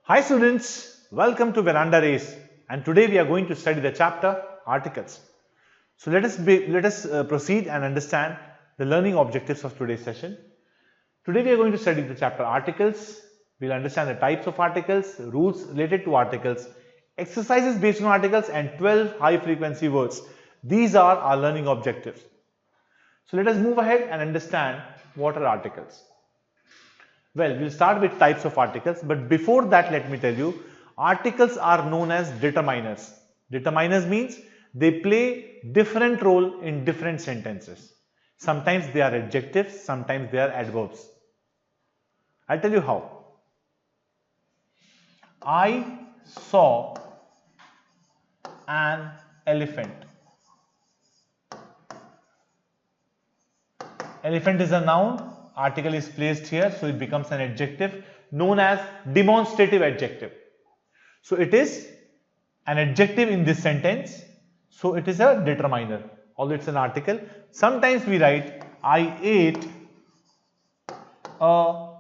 Hi students, welcome to VerandaRace, and today we are going to study the chapter Articles. So let us proceed and understand the learning objectives of today's session. Today we are going to study the chapter Articles. We will understand the types of articles, rules related to articles, exercises based on articles, and 12 high frequency words. These are our learning objectives. So let us move ahead and understand what are articles. Well, we'll start with types of articles, but before that let me tell you, articles are known as determiners. Determiners means they play different role in different sentences. Sometimes they are adjectives, sometimes they are adverbs. I'll tell you how. I saw an elephant. Elephant is a noun. Article is placed here, so it becomes an adjective known as demonstrative adjective. So it is an adjective in this sentence, so it is a determiner, although it's an article. Sometimes we write, I ate a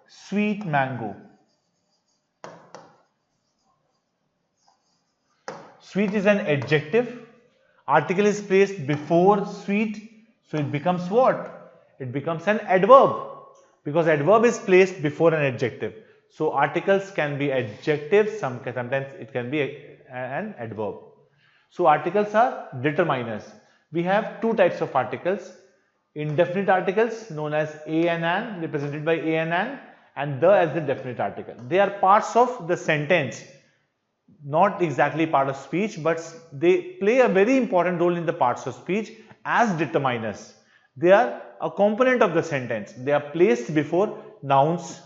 sweet mango. Sweet is an adjective. Article is placed before sweet, so it becomes what? It becomes an adverb, because adverb is placed before an adjective. So articles can be adjectives, sometimes it can be an adverb. So articles are determiners. We have two types of articles. Indefinite articles known as a and an, represented by a and the as the definite article. They are parts of the sentence, not exactly part of speech, but they play a very important role in the parts of speech as determiners. They are a component of the sentence. They are placed before nouns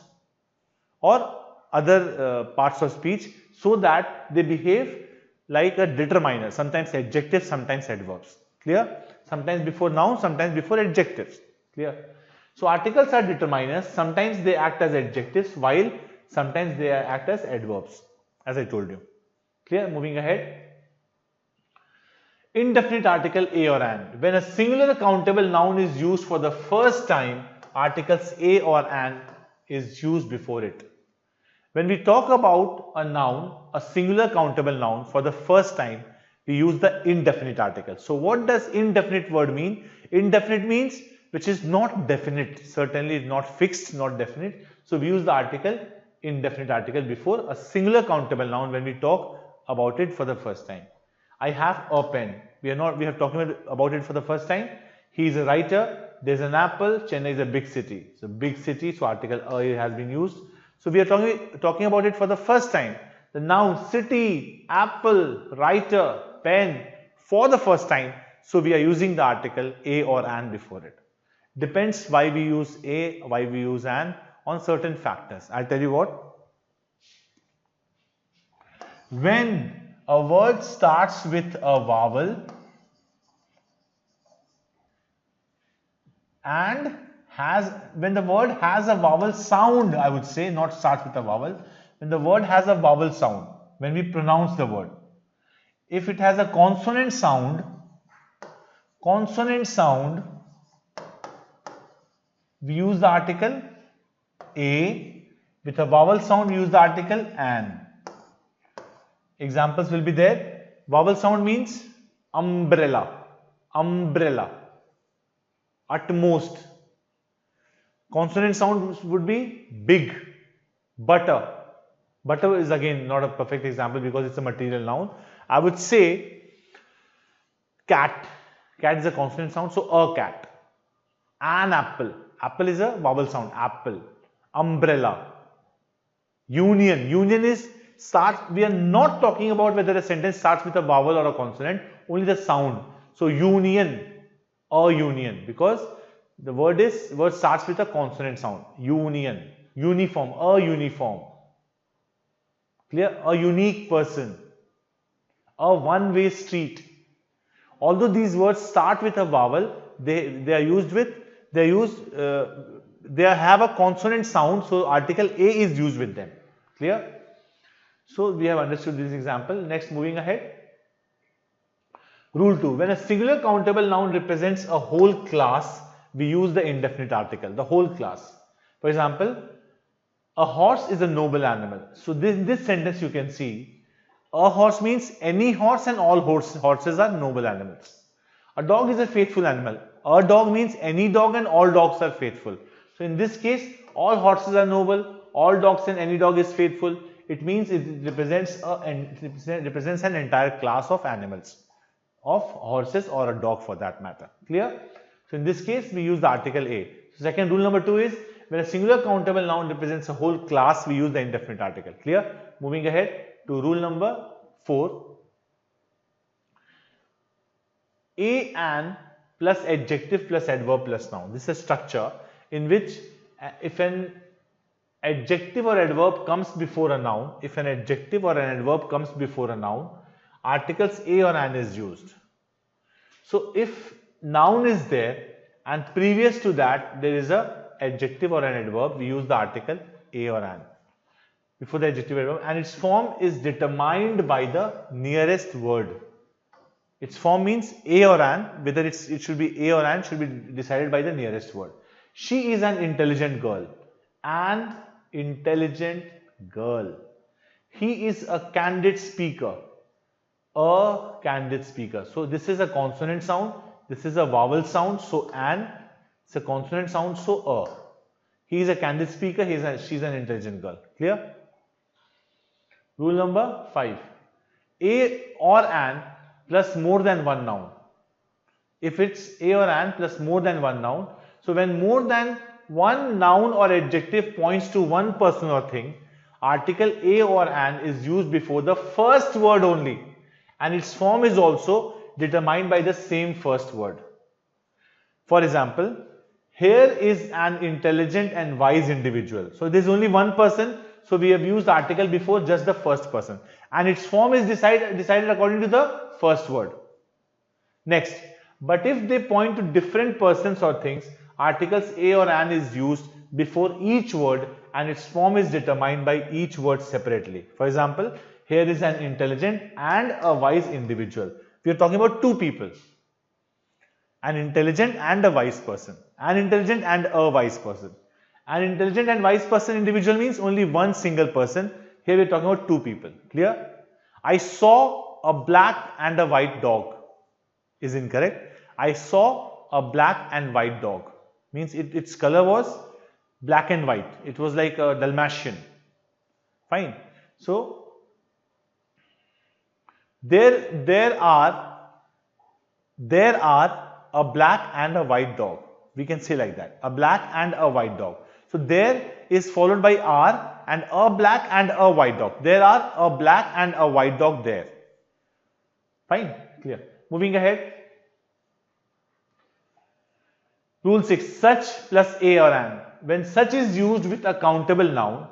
or other parts of speech so that they behave like a determiner, sometimes adjectives, sometimes adverbs. Clear? Sometimes before nouns, sometimes before adjectives. Clear? So articles are determiners. Sometimes they act as adjectives, while sometimes they act as adverbs, as I told you. Clear? Moving ahead. Indefinite article a or an. When a singular countable noun is used for the first time, articles a or an is used before it. When we talk about a noun, a singular countable noun, for the first time, we use the indefinite article. So what does indefinite word mean? Indefinite means which is not definite, certainly not fixed, not definite. So we use the article indefinite article before a singular countable noun when we talk about it for the first time. I have a pen. We are talking about it for the first time. He is a writer. There is an apple. Chennai is a big city. So big city. So article a has been used. So we are talking about it for the first time. The noun city, apple, writer, pen for the first time. So we are using the article a or an before it. Depends why we use a, why we use an on certain factors. I'll tell you what. When a word starts with a vowel and when the word has a vowel sound, I would say, not starts with a vowel, when the word has a vowel sound, when we pronounce the word. If it has a consonant sound, we use the article a. With a vowel sound, we use the article an. Examples will be there. Vowel sound means umbrella, utmost. Consonant sound would be big, butter. Butter is again not a perfect example because it's a material noun. I would say cat. Cat is a consonant sound, so a cat. An apple. Apple is a vowel sound, apple. Umbrella. Union. Union is we are not talking about whether a sentence starts with a vowel or a consonant, only the sound. So union, a union, because the word starts with a consonant sound. Union, uniform, a uniform. Clear? A unique person, a one-way street. Although these words start with a vowel, they have a consonant sound, so article a is used with them. Clear? So we have understood this example. Next, moving ahead. Rule 2. When a singular countable noun represents a whole class, we use the indefinite article, the whole class. For example, A horse is a noble animal. So this sentence you can see, a horse means any horse and all horses are noble animals. A dog is a faithful animal. A dog means any dog and all dogs are faithful. So in this case, all horses are noble, all dogs and any dog is faithful. It means it represents an entire class of animals, of horses or a dog for that matter. Clear? So in this case, we use the article A. So second rule number 2 is when a singular countable noun represents a whole class, we use the indefinite article. Clear? Moving ahead to rule number 4. An plus adjective plus adverb plus noun. This is a structure in which if an adjective or adverb comes before a noun, articles a or an is used. So if noun is there and previous to that there is a adjective or an adverb, we use the article a or an before the adjective or adverb, and its form is determined by the nearest word. Its form means a or an, whether it should be a or an should be decided by the nearest word. She is an intelligent girl. An intelligent girl. He is a candid speaker. A candid speaker. So this is a consonant sound. This is a vowel sound. So an, it's a consonant sound. So a. He is a candid speaker. She's an intelligent girl. Clear? Rule number 5. A or an plus more than one noun. If it's a or an plus more than one noun, so when more than one noun or adjective points to one person or thing, article a or an is used before the first word only, and its form is also determined by the same first word. For example, here is an intelligent and wise individual. So there is only one person, so we have used the article before just the first person, and its form is decided according to the first word. Next, but if they point to different persons or things, articles a or an is used before each word and its form is determined by each word separately. For example, here is an intelligent and a wise individual. We are talking about two people. An intelligent and a wise person. An intelligent and a wise person. An intelligent and wise person individual means only one single person. Here we are talking about two people. Clear? I saw a black and a white dog. Is incorrect. I saw a black and white dog. Means its color was black and white. It was like a Dalmatian. Fine. So there are a black and a white dog. We can say like that. A black and a white dog. So there is followed by are and a black and a white dog. There are a black and a white dog there. Fine. Clear. Moving ahead. Rule 6. Such plus a or an. When such is used with a countable noun,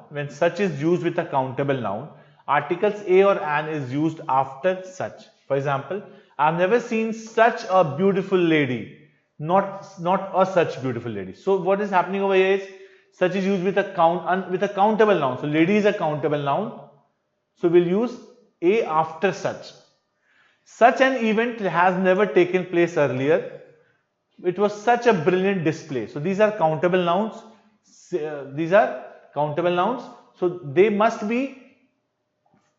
articles a or an is used after such. For example, I have never seen such a beautiful lady. Not a such beautiful lady. So what is happening over here is such is used with a countable noun. So lady is a countable noun. So we'll use a after such. Such an event has never taken place earlier. It was such a brilliant display. So these are countable nouns. So they must be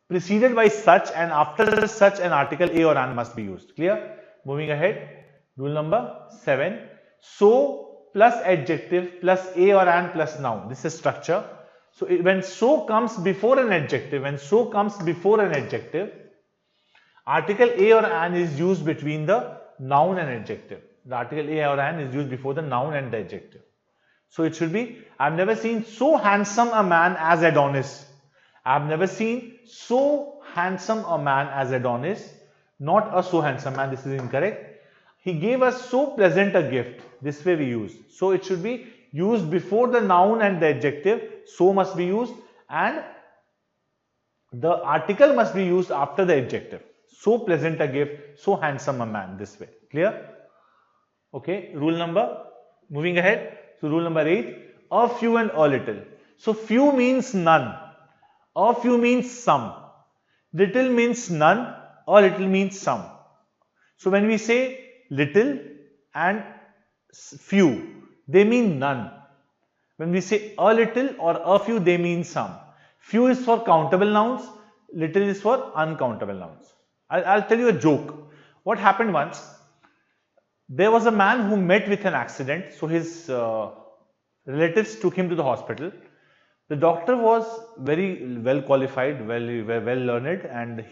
preceded by such, and after such an article a or an must be used. Clear? Moving ahead. Rule number 7. So plus adjective plus a or an plus noun. This is structure. So when so comes before an adjective, article a or an is used between the noun and adjective. The article a or an is used before the noun and the adjective. So it should be, I have never seen so handsome a man as Adonis. I have never seen so handsome a man as Adonis. Not a so handsome man. This is incorrect. He gave us so pleasant a gift. This way we use. So it should be used before the noun and the adjective. So must be used, and the article must be used after the adjective. So pleasant a gift, so handsome a man. This way. Clear? Okay, moving ahead. So rule number 8, a few and a little. So few means none, a few means some, little means none, a little means some. So when we say little and few, they mean none. When we say a little or a few, they mean some. Few is for countable nouns, little is for uncountable nouns. I'll tell you a joke. What happened once? There was a man who met with an accident, so his relatives took him to the hospital. The doctor was very well qualified, well learned,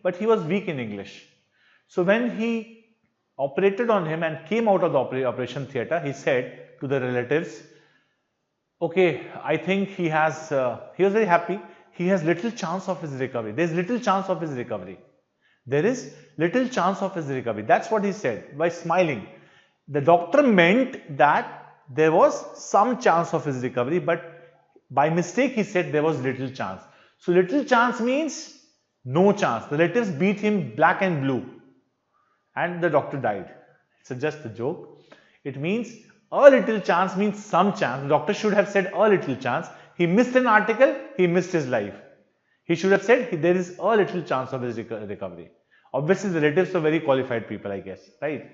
but he was weak in English. So when he operated on him and came out of the operation theatre, he said to the relatives, okay, I think he was very happy. He has little chance of his recovery. There is little chance of his recovery. There is little chance of his recovery. That's what he said by smiling. The doctor meant that there was some chance of his recovery, but by mistake he said there was little chance. So little chance means no chance. The relatives beat him black and blue and the doctor died. It's just a joke. It means a little chance means some chance. The doctor should have said a little chance. He missed an article, he missed his life. He should have said there is a little chance of his recovery. Obviously, the relatives are very qualified people, I guess, right?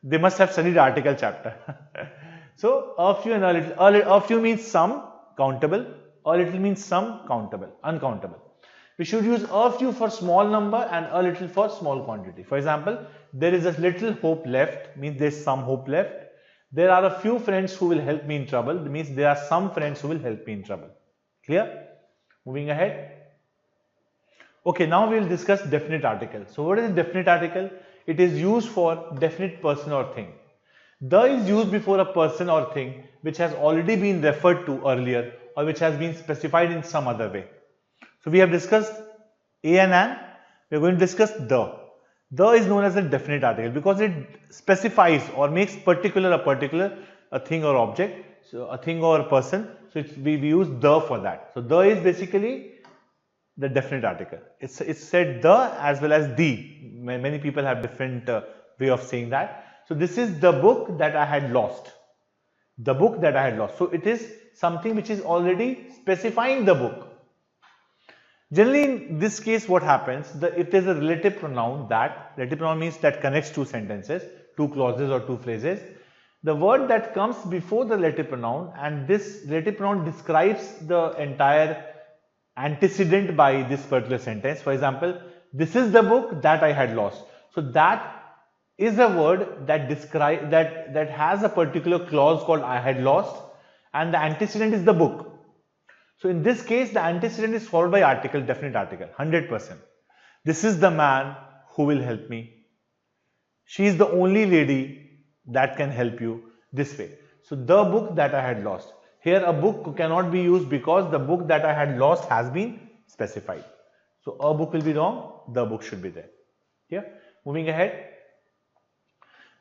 They must have studied article chapter. So, a few and a little. A few means some, countable. A little means some, countable, uncountable. We should use a few for small number and a little for small quantity. For example, there is a little hope left, means there is some hope left. There are a few friends who will help me in trouble, means there are some friends who will help me in trouble. Clear? Moving ahead. Okay, now we will discuss definite article. So what is a definite article? It is used for definite person or thing. The is used before a person or thing which has already been referred to earlier or which has been specified in some other way. So we have discussed a and an. We are going to discuss the. The is known as a definite article because it specifies or makes particular a thing or object, so a thing or a person. So we use the for that. So the is basically the definite article. It's said the as well as the. Many people have different way of saying that. So this is the book that I had lost. The book that I had lost. So it is something which is already specifying the book. Generally, in this case, what happens? If there is a relative pronoun, relative pronoun means that connects two sentences, two clauses or two phrases. The word that comes before the relative pronoun, and this relative pronoun describes the entire antecedent by this particular sentence. For example, this is the book that I had lost. So that is a word that describe that has a particular clause called I had lost, and the antecedent is the book. So in this case, the antecedent is followed by article, definite article, 100%. This is the man who will help me. She is the only lady that can help you this way. So the book that I had lost. Here a book cannot be used because the book that I had lost has been specified. So a book will be wrong, the book should be there. Yeah. Moving ahead.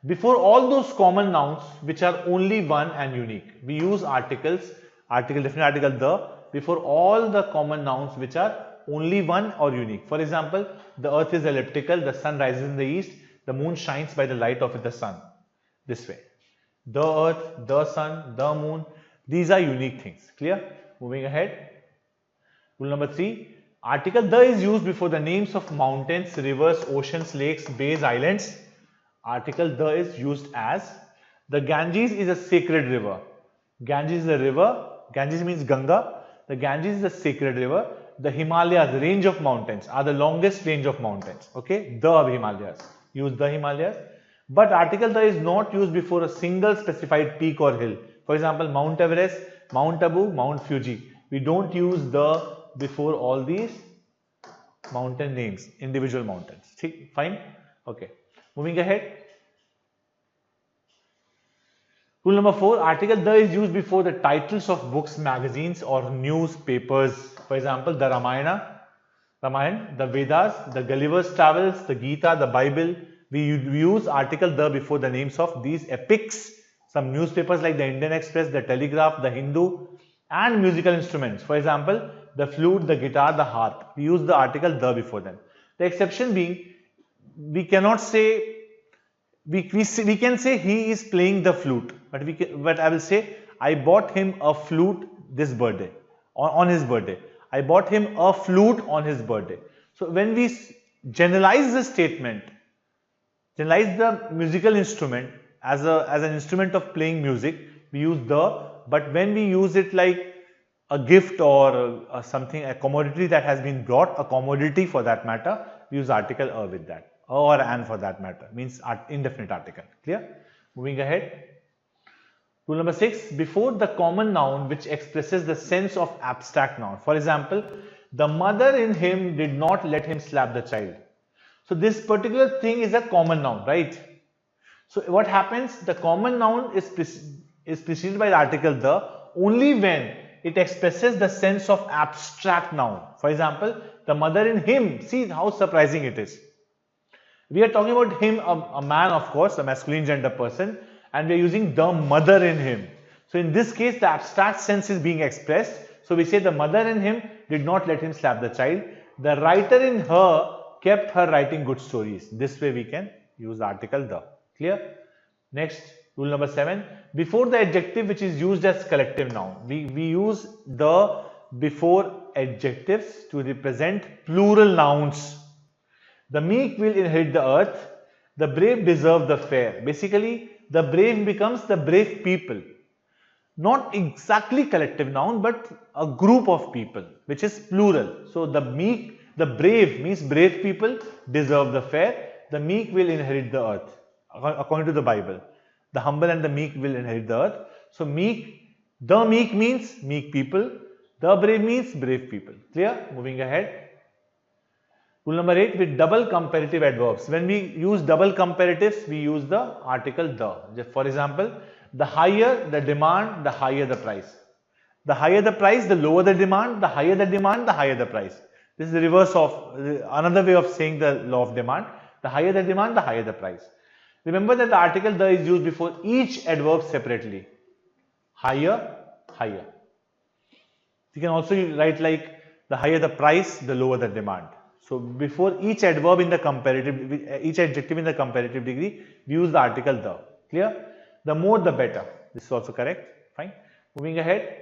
Before all those common nouns which are only one and unique, we use articles, article, definite article, the, before all the common nouns which are only one or unique. For example, the earth is elliptical, the sun rises in the east, the moon shines by the light of the sun. This way. The earth, the sun, the moon, these are unique things. Clear? Moving ahead. Rule number 3. Article the is used before the names of mountains, rivers, oceans, lakes, bays, islands. Article the is used as the Ganges is a sacred river. Ganges is a river. Ganges means Ganga. The Ganges is a sacred river. The Himalayas, the range of mountains, are the longest range of mountains. Okay, the Himalayas. Use the Himalayas. But article the is not used before a single specified peak or hill. For example, Mount Everest, Mount Abu, Mount Fuji. We don't use the before all these mountain names, individual mountains. Fine? Okay. Moving ahead. Rule number 4. Article the is used before the titles of books, magazines or newspapers. For example, the Ramayana, the Vedas, the Gulliver's Travels, the Gita, the Bible. We use article the before the names of these epics. Some newspapers like the Indian Express, the Telegraph, the Hindu, and musical instruments. For example, the flute, the guitar, the harp. We use the article the before them. The exception being, we cannot say, we can say he is playing the flute, but I will say I bought him a flute this birthday, on his birthday. I bought him a flute on his birthday. So when we generalize the statement, generalize the musical instrument as an instrument of playing music, we use the but when we use it like a gift or something, a commodity that has been brought, a commodity for that matter, we use article a with that, or an for that matter, means indefinite article. Clear? Moving ahead. Rule number 6, before the common noun which expresses the sense of abstract noun. For example, the mother in him did not let him slap the child. So this particular thing is a common noun, right? So what happens? The common noun is preceded by the article the only when it expresses the sense of abstract noun. For example, the mother in him. See how surprising it is. We are talking about him, a man, of course, a masculine gender person, and we are using the mother in him. So in this case, the abstract sense is being expressed. So we say the mother in him did not let him slap the child. The writer in her kept her writing good stories. This way we can use the article the. Clear? Next, rule number 7. Before the adjective which is used as collective noun, we use the before adjectives to represent plural nouns. The meek will inherit the earth. The brave deserve the fair. Basically, the brave becomes the brave people. Not exactly collective noun, but a group of people, which is plural. So the meek, the brave means brave people deserve the fair. The meek will inherit the earth, according to the Bible. The humble and the meek will inherit the earth. So meek, the meek means meek people. The brave means brave people. Clear? Moving ahead. Rule number 8, with double comparative adverbs. When we use double comparatives, we use the article the. For example, the higher the demand, the higher the price. The higher the price, the lower the demand. The higher the demand, the higher the price. This is the reverse of another way of saying the law of demand. The higher the demand, the higher the price. Remember that the article the is used before each adverb separately. Higher, higher. You can also write like the higher the price, the lower the demand. So before each adverb in the comparative, each adjective in the comparative degree, we use the article the. Clear? The more the better. This is also correct. Fine. Moving ahead.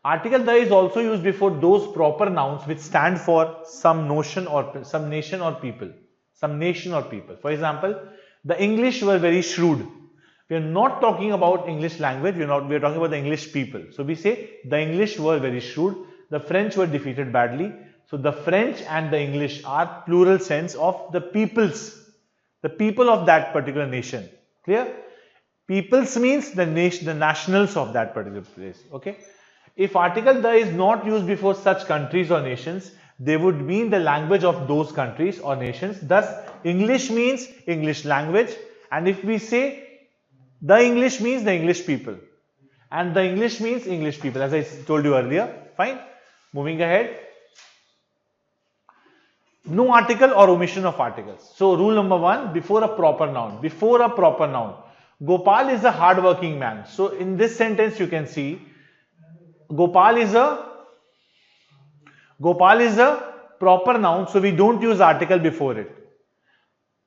Article the is also used before those proper nouns which stand for some notion or some nation or people. Some nation or people. For example, the English were very shrewd. We are not talking about English language. We are talking about the English people. So we say the English were very shrewd. The French were defeated badly. So the French and the English are plural sense of the peoples. The people of that particular nation. Clear? Peoples means the nation, the nationals of that particular place. Okay. If article the is not used before such countries or nations, they would mean the language of those countries or nations. Thus, English means English language. And if we say the English means the English people. And the English means English people, as I told you earlier. Fine. Moving ahead. No article or omission of articles. So, rule number 1, before a proper noun. Before a proper noun. Gopal is a hard-working man. So, in this sentence, you can see Gopal is a proper noun. So, we don't use article before it.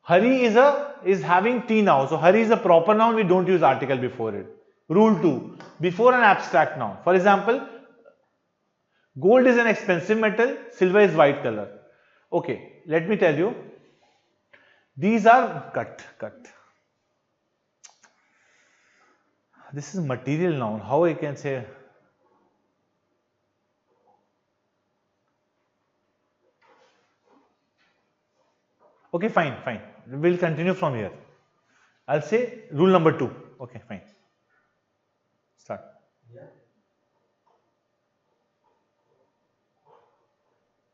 Hari is having tea now. So, Hari is a proper noun. We don't use article before it. Rule 2, before an abstract noun. For example, gold is an expensive metal. Silver is white color. Okay, let me tell you. These are cut. This is material noun. How I can say? Okay, fine. We'll continue from here. I'll say rule number 2. Okay, fine. Start. Yeah.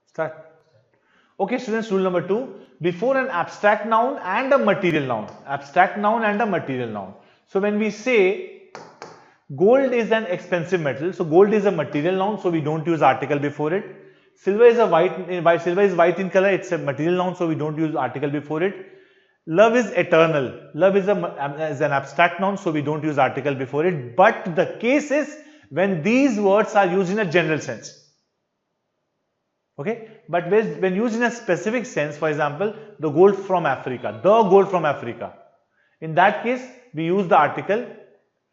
Start. Okay, students, rule number 2. Before an abstract noun and a material noun. Abstract noun and a material noun. So when we say gold is an expensive metal, so gold is a material noun, so we don't use article before it. Silver is white in color, it's a material noun, so we don't use article before it. Love is eternal. Love is an abstract noun, so we don't use article before it. But the case is when these words are used in a general sense. Okay, but when used in a specific sense, for example, the gold from Africa, the gold from Africa. In that case, we use the article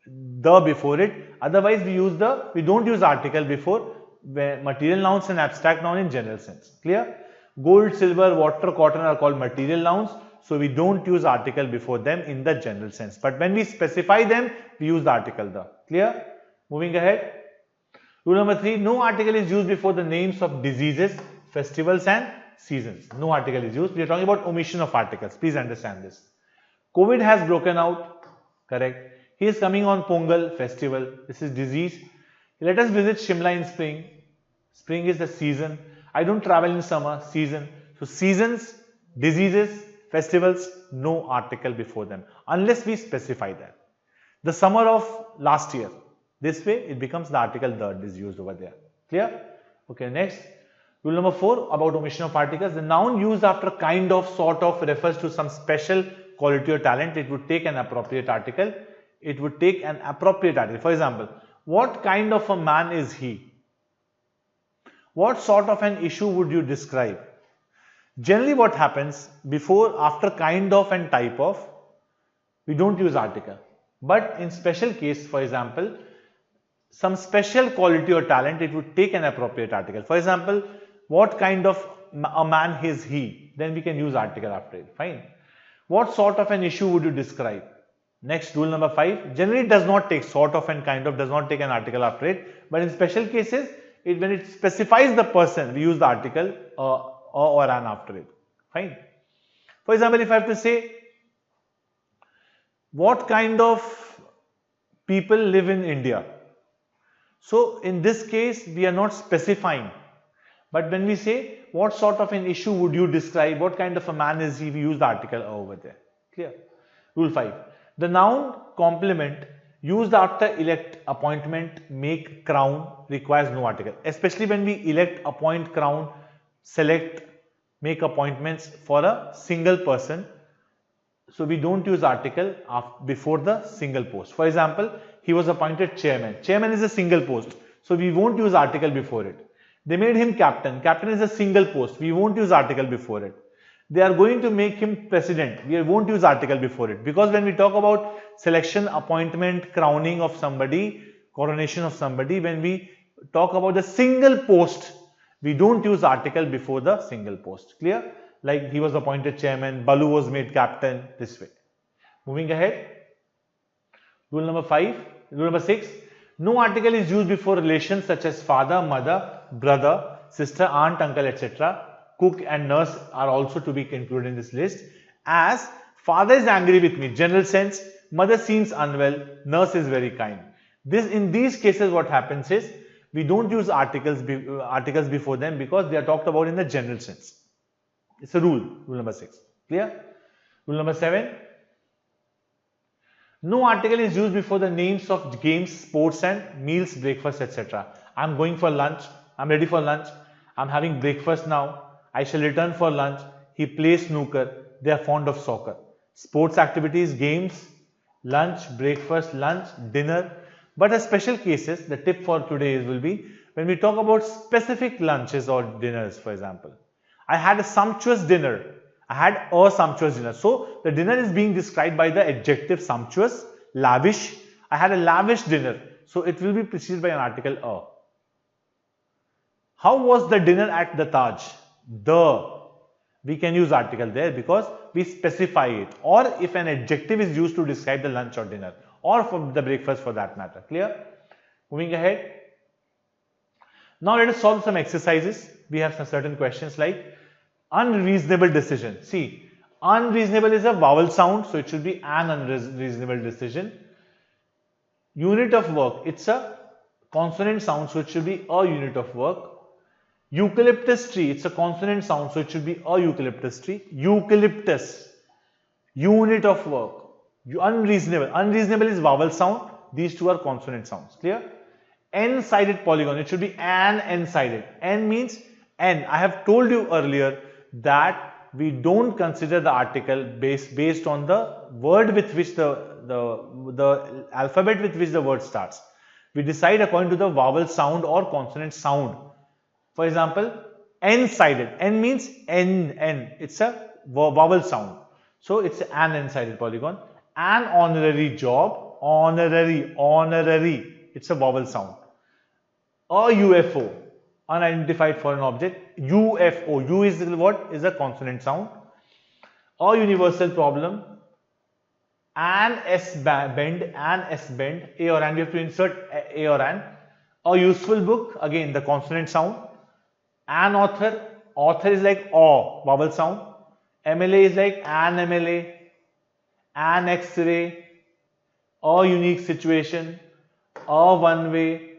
the before it. Otherwise, we don't use article before material nouns and abstract noun in general sense. Clear? Gold, silver, water, cotton are called material nouns. So we don't use article before them in the general sense. But when we specify them, we use the article the. Clear? Moving ahead. Rule number 3, no article is used before the names of diseases, festivals and seasons. No article is used. We are talking about omission of articles. Please understand this. COVID has broken out. Correct. He is coming on Pongal festival. This is disease. Let us visit Shimla in spring. Spring is the season. I don't travel in summer. Season. So seasons, diseases, festivals, no article before them unless we specify that. The summer of last year. This way it becomes the article that is used over there. Clear? Okay, next. Rule number 4 about omission of articles. The noun used after kind of, sort of refers to some special quality or talent. It would take an appropriate article. It would take an appropriate article. For example, what kind of a man is he? What sort of an issue would you describe? Generally what happens before, after kind of and type of, we don't use article. But in special case, for example, some special quality or talent, it would take an appropriate article. For example, what kind of a man is he? Then we can use article after it. Fine. What sort of an issue would you describe? Next, rule number 5. Generally, it does not take sort of and kind of, does not take an article after it. But in special cases, when it specifies the person, we use the article or an after it. Fine. For example, if I have to say, what kind of people live in India? So in this case, we are not specifying. But when we say, what sort of an issue would you describe? What kind of a man is he? We use the article over there. Clear? Rule 5. The noun complement used after elect, appointment, make, crown requires no article. Especially when we elect, appoint, crown, select, make appointments for a single person. So we don't use article before the single post. For example, he was appointed chairman. Chairman is a single post. So we won't use article before it. They made him captain. Captain is a single post. We won't use article before it. They are going to make him president. We won't use article before it. Because when we talk about selection, appointment, crowning of somebody, coronation of somebody, when we talk about the single post, we don't use article before the single post. Clear? Like he was appointed chairman, Balu was made captain, this way. Moving ahead. Rule number 5. Rule number 6. No article is used before relations such as father, mother, brother, sister, aunt, uncle, etc. Cook and nurse are also to be included in this list. As father is angry with me, general sense, mother seems unwell, nurse is very kind. In these cases what happens is, we don't use articles before them because they are talked about in the general sense. It's a rule. Rule number 6. Clear? Rule number 7. No article is used before the names of games, sports and meals, breakfast, etc. I'm going for lunch. I'm ready for lunch. I'm having breakfast now. I shall return for lunch. He plays snooker. They are fond of soccer. Sports activities, games, lunch, breakfast, lunch, dinner. But as special cases, the tip for today will be when we talk about specific lunches or dinners, for example. I had a sumptuous dinner. I had a sumptuous dinner. So the dinner is being described by the adjective sumptuous, lavish. I had a lavish dinner. So it will be preceded by an article a. How was the dinner at the Taj? We can use article there because we specify it. Or if an adjective is used to describe the lunch or dinner or for the breakfast for that matter. Clear? Moving ahead. Now let us solve some exercises. We have some certain questions like unreasonable decision. See, unreasonable is a vowel sound, so it should be an unreasonable decision. Unit of work, it's a consonant sound, so it should be a unit of work. Eucalyptus tree, it's a consonant sound, so it should be a eucalyptus tree. Eucalyptus, unit of work. Unreasonable is vowel sound. These two are consonant sounds. Clear? N-sided polygon, it should be an n-sided. N means N. I have told you earlier that we don't consider the article based on the word with which the alphabet with which the word starts. We decide according to the vowel sound or consonant sound. For example, N-sided. N means N. It's a vowel sound. So it's an N-sided polygon. An honorary job. Honorary. It's a vowel sound. A UFO. Unidentified foreign object. UFO. U is what? Is a consonant sound. A universal problem. an S bend, a or an, we have to insert a or an. A useful book, again the consonant sound. An author, author is like aw, vowel sound. MLA is like an MLA, an X-ray, a unique situation, a one way,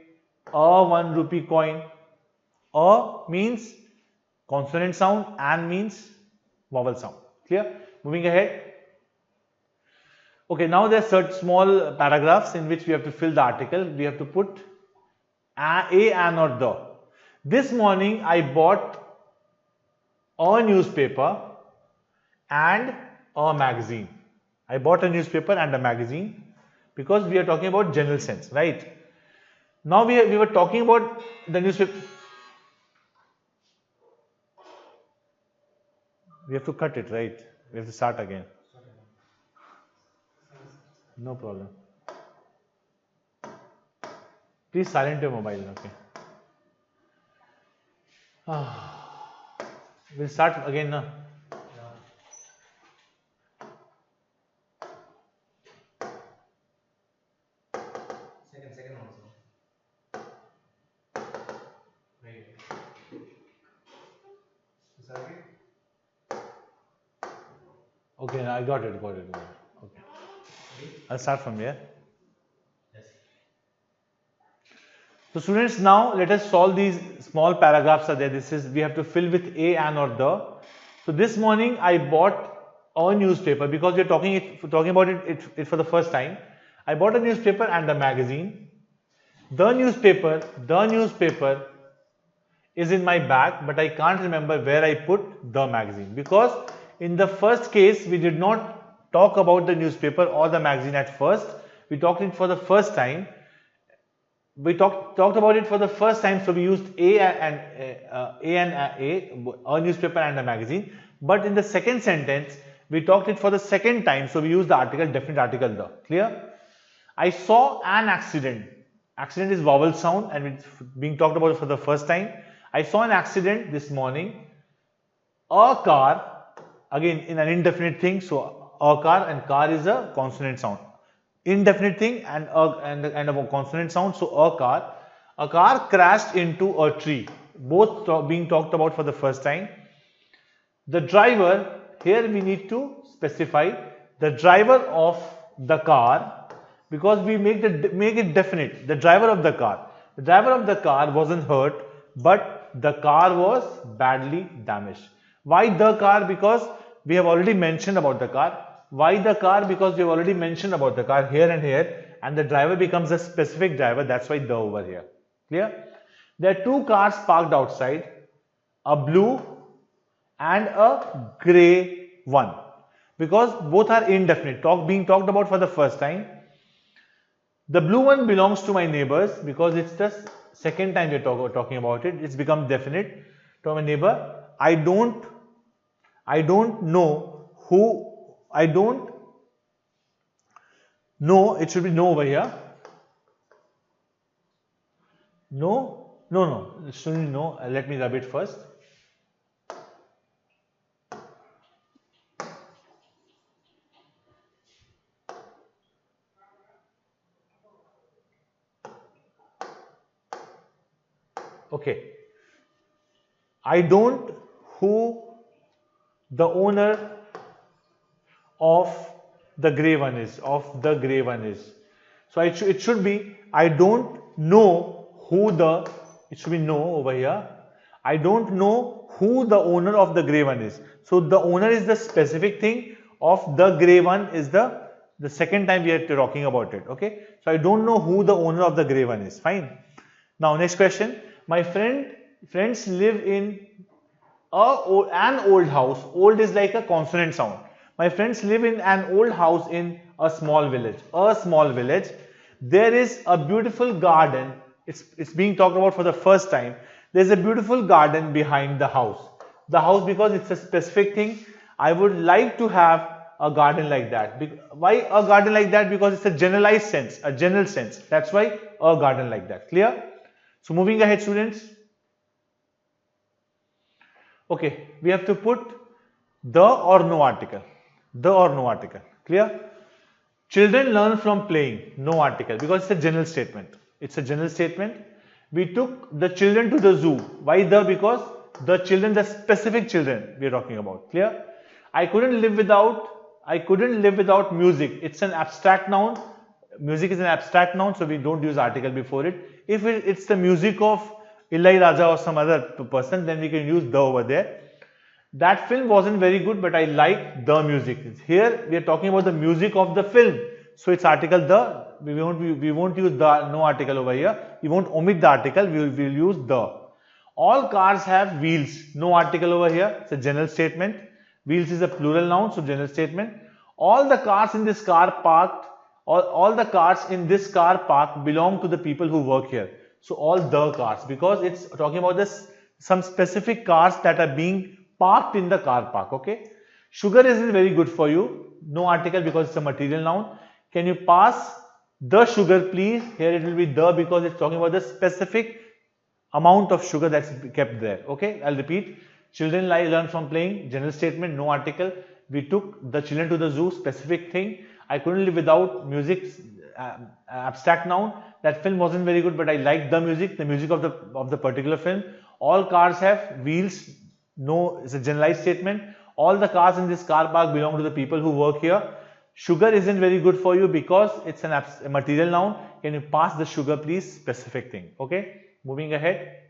a 1 rupee coin. A means consonant sound, an means vowel sound. Clear? Moving ahead. Okay, now there are certain small paragraphs in which we have to fill the article. We have to put a, an or the. This morning I bought a newspaper and a magazine. I bought a newspaper and a magazine because we are talking about general sense, right? Now we were talking about the newspaper. We have to cut it, right? We have to start again. No problem. Please silent your mobile, okay? We'll start again now. Second also. Right. Sorry. Okay, I got it. Okay. I'll start from here. Yes. So students, now let us solve these small paragraphs are there. This is, we have to fill with a, an or the. So this morning I bought a newspaper because we are talking about it for the first time. I bought a newspaper and a magazine. The newspaper is in my bag, but I can't remember where I put the magazine, because in the first case we did not talk about the newspaper or the magazine at first. We talked it for the first time. We talked about it for the first time, so we used a newspaper and a magazine. But in the second sentence, we talked it for the second time, so we used the article, definite article the. Clear? I saw an accident. Accident is vowel sound and it's being talked about for the first time. I saw an accident this morning. A car, again in an indefinite thing, so a car and car is a consonant sound. Indefinite thing and a consonant sound, so a car crashed into a tree. Both being talked about for the first time. The driver, here we need to specify the driver of the car, because we make it definite. The driver of the car. The driver of the car wasn't hurt, but the car was badly damaged. Why the car? Because we have already mentioned about the car. Why the car? Because we have already mentioned about the car here and here, and the driver becomes a specific driver. That's why the over here. Clear? There are two cars parked outside, a blue and a grey one, because both are indefinite, being talked about for the first time. The blue one belongs to my neighbors because it's the second time we're talking about it. It's become definite. To my neighbor. I don't know who. I don't know. It should be no over here. No. It shouldn't be no. Let me rub it first. Okay. I don't who the owner of the grey one is. So it should be I don't know who the. It should be no over here. I don't know who the owner of the grey one is. So the owner is the specific thing, of the grey one is the second time we are talking about it. Okay. So I don't know who the owner of the grey one is. Fine. Now next question. My friends live in an old house. Old is like a consonant sound. My friends live in an old house in a small village. There is a beautiful garden. It's being talked about for the first time. There's a beautiful garden behind the house. The house, because it's a specific thing. I would like to have a garden like that. Why a garden like that? Because it's a generalized sense, a general sense. That's why a garden like that. Clear? So moving ahead, students. Okay, we have to put the or no article. Clear? Children learn from playing. No article because it's a general statement. It's a general statement. We took the children to the zoo. Why the? Because the children, the specific children we are talking about. Clear? I couldn't live without music. It's an abstract noun. Music is an abstract noun, so we don't use article before it. If it's the music of Illai Raja or some other person, then we can use the over there. That film wasn't very good, but I like the music. Here we are talking about the music of the film, so it's article the. We won't use the, no article over here. We won't omit the article. We will use the. All cars have wheels. No article over here. It's a general statement. Wheels is a plural noun, so general statement. All the cars in this car parked. All the cars in this car park belong to the people who work here. So all the cars, because it's talking about this some specific cars that are being parked in the car park. Okay. Sugar isn't very good for you. No article because it's a material noun. Can you pass the sugar, please? Here it will be the because it's talking about the specific amount of sugar that's kept there. Okay. I'll repeat. Children learn from playing. General statement. No article. We took the children to the zoo. Specific thing. I couldn't live without music. Abstract noun. That film wasn't very good, but I liked the music of the particular film. All cars have wheels. No, it's a generalized statement. All the cars in this car park belong to the people who work here. Sugar isn't very good for you because it's a material noun. Can you pass the sugar, please? Specific thing. Okay. Moving ahead.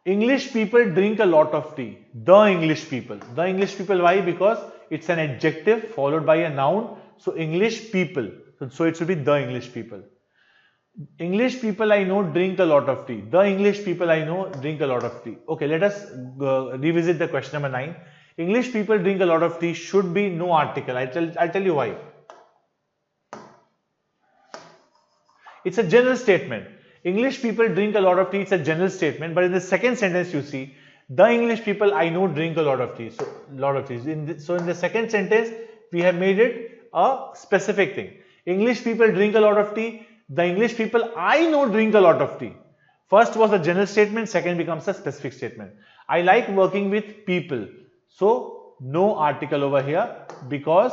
English people drink a lot of tea. The English people. The English people, why? Because it's an adjective followed by a noun. So English people. So it should be the English people. English people I know drink a lot of tea. The English people I know drink a lot of tea. Okay, let us revisit the question number 9. English people drink a lot of tea should be no article. I'll tell you why. It's a general statement. English people drink a lot of tea. It's a general statement. But in the second sentence you see, the English people I know drink a lot of tea. So, lot of tea. So in the second sentence, we have made it a specific thing. English people drink a lot of tea. The English people I know drink a lot of tea. First was a general statement. Second becomes a specific statement. I like working with people. So no article over here because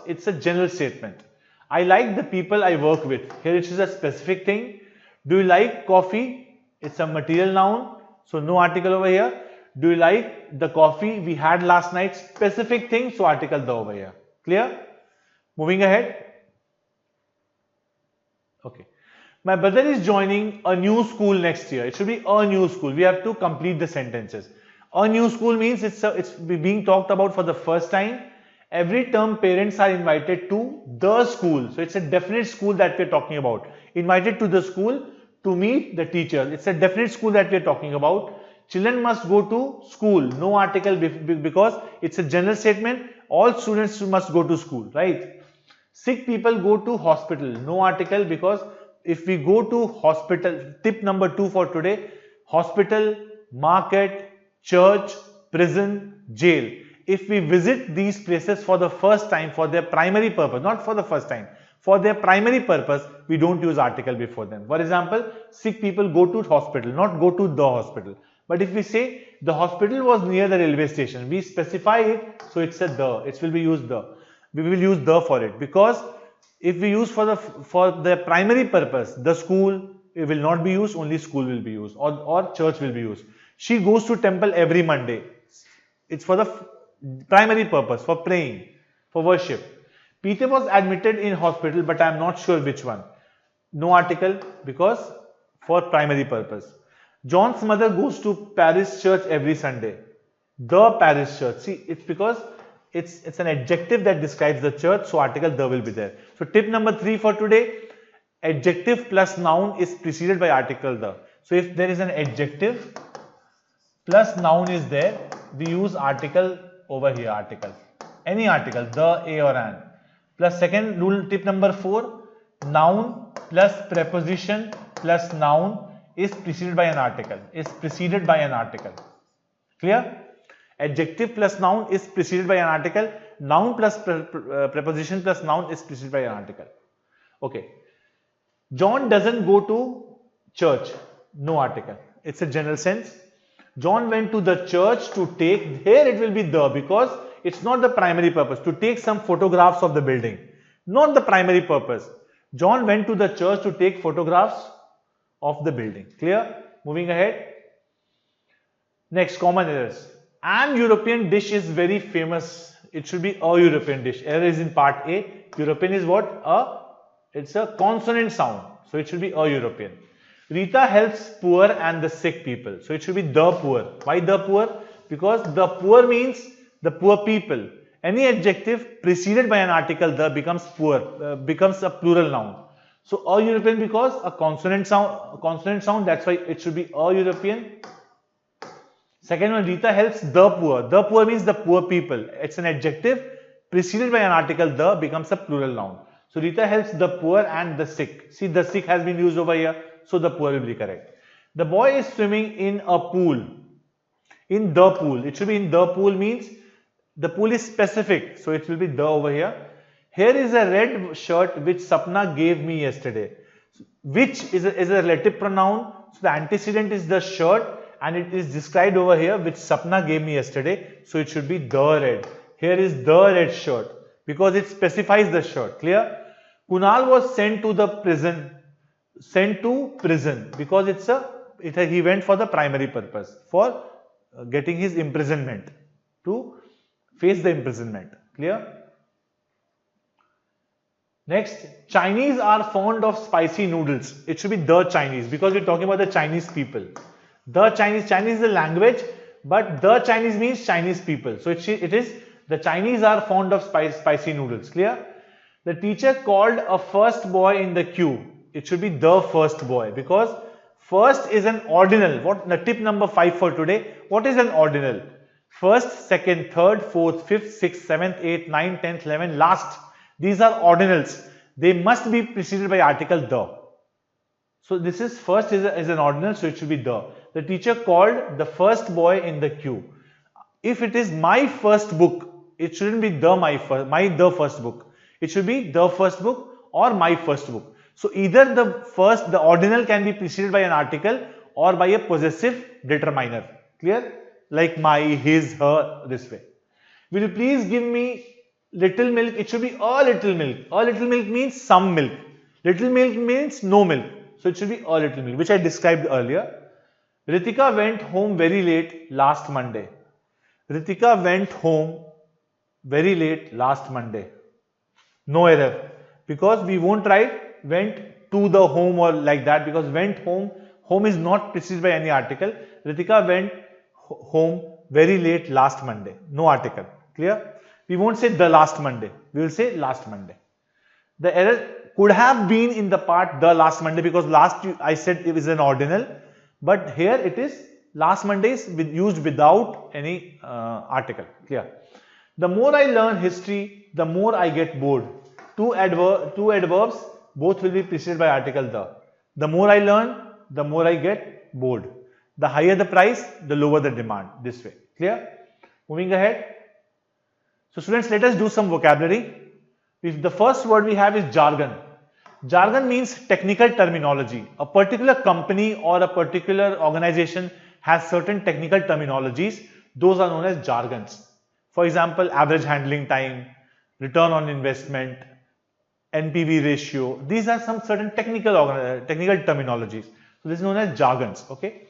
it's a general statement. I like the people I work with. Here it is a specific thing. Do you like coffee? It's a material noun. So no article over here. Do you like the coffee we had last night? Specific thing. So article the over here. Clear? Moving ahead. Okay. My brother is joining a new school next year. It should be a new school. We have to complete the sentences. A new school means it's being talked about for the first time. Every term parents are invited to the school. So it's a definite school that we're talking about. Invited to the school to meet the teacher. It's a definite school that we're talking about. Children must go to school. No article because it's a general statement. All students must go to school, right? Sick people go to hospital. No article because if we go to hospital, tip number 2 for today, hospital, market, church, prison, jail. If we visit these places for the first time for their primary purpose, not for the first time, for their primary purpose, we don't use article before them. For example, sick people go to hospital, not go to the hospital. But if we say the hospital was near the railway station, we specify it, so it's a the. It will be used the. We will use the for it because if we use for the primary purpose, the school, it will not be used. Only school will be used or church will be used. She goes to temple every Monday. It's for the primary purpose, for praying, for worship. Peter was admitted in hospital, but I am not sure which one. No article because for primary purpose. John's mother goes to parish church every Sunday. The parish church. See, it's because it's an adjective that describes the church, so article the will be there. So tip number 3 for today, adjective plus noun is preceded by article the. So if there is an adjective plus noun is there, we use article over here, article. Any article, the, a or an. Plus second rule, tip number 4, noun plus preposition plus noun is preceded by an article. Is preceded by an article. Clear? Adjective plus noun is preceded by an article. Noun plus preposition plus noun is preceded by an article. Okay. John doesn't go to church. No article. It's a general sense. John went to the church to take. Here it will be the because It's not the primary purpose. To take some photographs of the building. Not the primary purpose. John went to the church to take photographs of the building. Clear? Moving ahead. Next, common errors. An European dish is very famous. It should be a European dish. Error is in part A. European is what? It's a consonant sound. So it should be a European. Rita helps poor and the sick people. So it should be the poor. Why the poor? Because the poor means the poor people. Any adjective preceded by an article the becomes poor, becomes a plural noun. So a European because a consonant sound, that's why it should be a European. Second one, Rita helps the poor. The poor means the poor people. It's an adjective preceded by an article the becomes a plural noun. So Rita helps the poor and the sick. See, the sick has been used over here, so the poor will be correct. The boy is swimming in a pool. In the pool. It should be in the pool means the pool is specific, so it will be the over here. Here is a red shirt which Sapna gave me yesterday. Which is a relative pronoun. So the antecedent is the shirt and it is described over here which Sapna gave me yesterday. So it should be the red. Here is the red shirt because it specifies the shirt. Clear? Kunal was sent to the prison. Sent to prison because he went for the primary purpose for getting his imprisonment, to face the imprisonment. Clear? Next, Chinese are fond of spicy noodles. It should be the Chinese because we're talking about the Chinese people. The Chinese is the language, but the Chinese means Chinese people. So it is the Chinese are fond of spicy noodles. Clear? The teacher called a first boy in the queue. It should be the first boy because first is an ordinal. What the tip number 5 for today? What is an ordinal? First, second, third, fourth, fifth, sixth, seventh, eighth, ninth, 10th, 11th, last. These are ordinals. They must be preceded by article the. So this is first is an ordinal, so it should be the. The teacher called the first boy in the queue. If it is my first book, it shouldn't be the first book. It should be the first book or my first book. So either the ordinal can be preceded by an article or by a possessive determiner. Clear? Like my, his, her, this way. Will you please give me little milk? It should be a little milk. A little milk means some milk. Little milk means no milk. So it should be a little milk, which I described earlier. Ritika went home very late last Monday. Ritika went home very late last Monday. No error. Because we won't write went to the home or like that, because went home, home is not preceded by any article. Ritika went home very late last Monday. No article. Clear? We won't say the last Monday. We will say last Monday. The error could have been in the part the last Monday because last I said it is an ordinal. But here it is last Monday is used without any article. Clear? The more I learn history, the more I get bored. Two adverbs, both will be preceded by article the. The more I learn, the more I get bored. The higher the price, the lower the demand. This way. Clear? Moving ahead. So students, let us do some vocabulary. The first word we have is jargon. Jargon means technical terminology. A particular company or a particular organization has certain technical terminologies. Those are known as jargons. For example, average handling time, return on investment, NPV ratio. These are some certain technical terminologies. So this is known as jargons. Okay.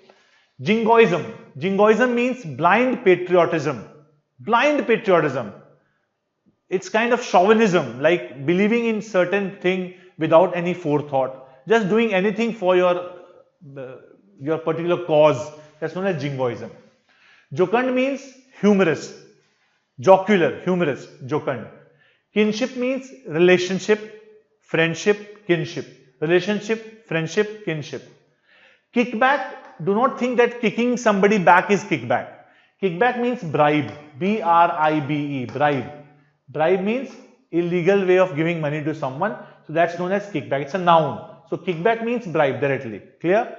Jingoism. Jingoism means blind patriotism. Blind patriotism. It's kind of chauvinism, like believing in certain thing without any forethought. Just doing anything for your particular cause. That's known as jingoism. Jocund means humorous. Jocular, humorous, jocund. Kinship means relationship, friendship, kinship. Relationship, friendship, kinship. Kickback, do not think that kicking somebody back is kickback. Kickback means bribe. B-R-I-B-E, bribe. Bribe means illegal way of giving money to someone. So that's known as kickback. It's a noun. So kickback means bribe directly. Clear?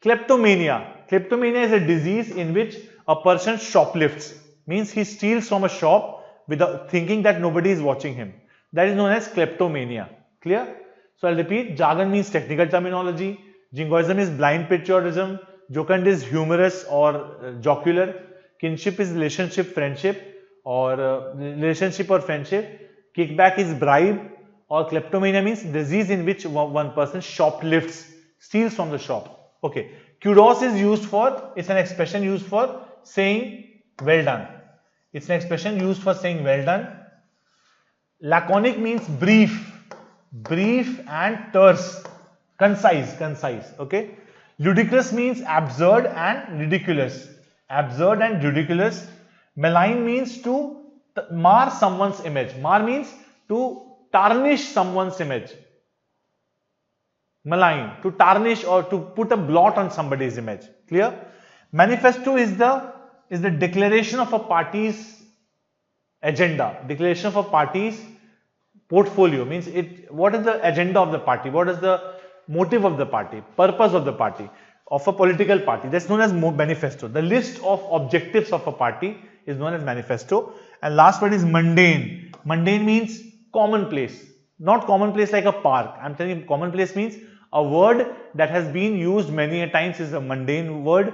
Kleptomania. Kleptomania is a disease in which a person shoplifts. Means he steals from a shop without thinking that nobody is watching him. That is known as kleptomania. Clear? So I'll repeat. Jargon means technical terminology. Jingoism is blind patriotism. Jocund is humorous or jocular. Kinship is relationship, friendship. or relationship or friendship. Kickback is bribe, or kleptomania means disease in which one person shoplifts, steals from the shop. Okay. Kudos is used for, it's an expression used for saying well done. It's an expression used for saying well done. Laconic means brief, brief and terse, concise. Okay. Ludicrous means absurd and ridiculous, absurd and ridiculous. Malign means to mar someone's image. Mar means to tarnish someone's image. Malign, to tarnish or to put a blot on somebody's image. Clear? Manifesto is the declaration of a party's agenda, declaration of a party's portfolio. Means what is the agenda of the party, what is the motive of the party, purpose of the party, of a political party. That's known as manifesto. The list of objectives of a party is known as manifesto. And last one is mundane. Mundane means commonplace, not commonplace like a park. I'm telling you, commonplace means a word that has been used many a times is a mundane word.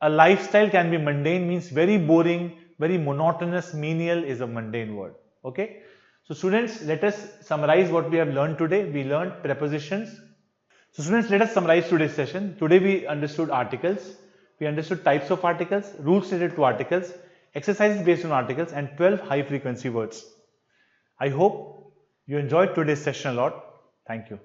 A lifestyle can be mundane, means very boring, very monotonous, menial is a mundane word. Okay. So students, let us summarize what we have learned today. We learned prepositions. So students, let us summarize today's session. Today we understood articles. We understood types of articles, rules related to articles, exercises based on articles, and 12 high frequency words. I hope you enjoyed today's session a lot. Thank you.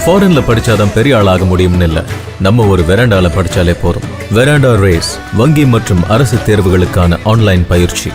ஃபாரின்ல படிச்சாதான் பெரிய ஆளாக முடியும்னு இல்ல, நம்ம ஒரு வெராண்டால படிச்சாலே போதும். VerandaRace வங்கி மற்றும் அரசு தேர்வுகளுக்கான ஆன்லைன் பயிற்சி.